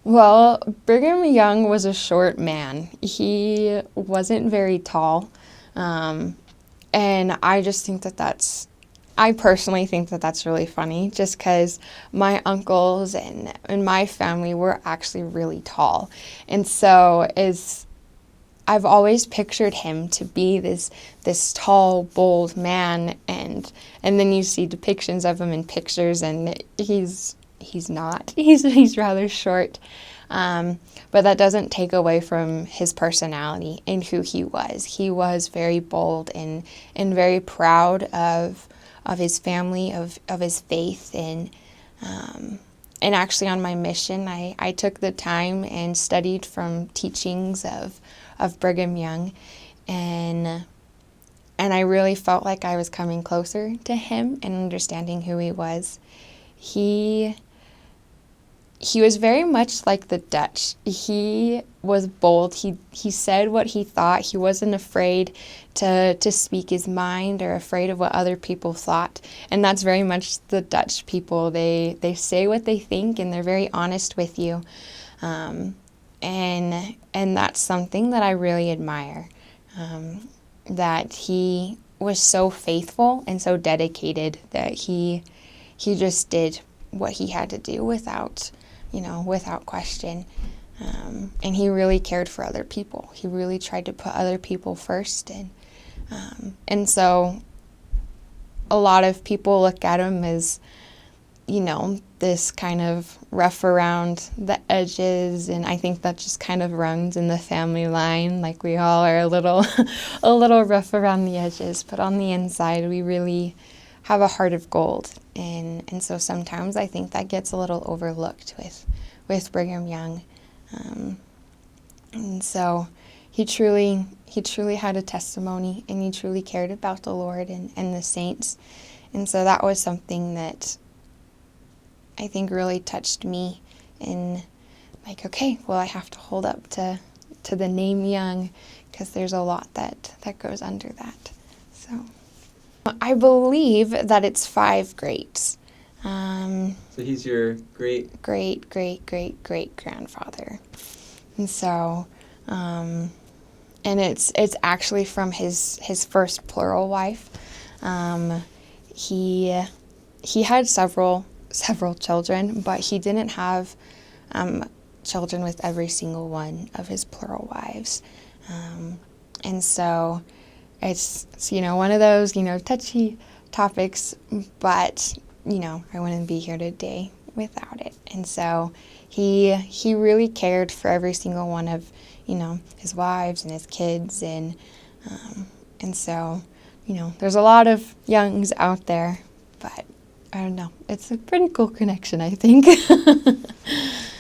Well, Brigham Young was a short man. He wasn't very tall. Um, and I just think that I personally think that that's really funny just because my uncles and my family were actually really tall. And so I've always pictured him to be this tall, bold man, and then you see depictions of him in pictures, and he's not. He's rather short, but that doesn't take away from his personality and who he was. He was very bold and very proud of his family, of his faith, and actually on my mission, I took the time and studied from teachings of Brigham Young, and I really felt like I was coming closer to him and understanding who he was. He was very much like the Dutch. He was bold. He said what he thought. He wasn't afraid to speak his mind or afraid of what other people thought. And that's very much the Dutch people. They say what they think, and they're very honest with you. And that's something that I really admire. That he was so faithful and so dedicated that he just did what he had to do without question. And he really cared for other people. He really tried to put other people first. And so a lot of people look at him as, this kind of rough around the edges. And I think that just kind of runs in the family line. Like, we all are a little rough around the edges. But on the inside, we really have a heart of gold. And so sometimes I think that gets a little overlooked with Brigham Young. And so he truly had a testimony, and he truly cared about the Lord and the saints. And so that was something that I think really touched me, and like, okay, well, I have to hold up to the name Young, because there's a lot that goes under that. So I believe that it's 5 greats. So he's your great grandfather. And so, and it's actually from his first plural wife. He had several children, but he didn't have children with every single one of his plural wives. And so it's one of those, touchy topics, but, I wouldn't be here today without it. And so he really cared for every single one of, his wives and his kids. And so, there's a lot of Youngs out there, but I don't know. It's a pretty cool connection, I think.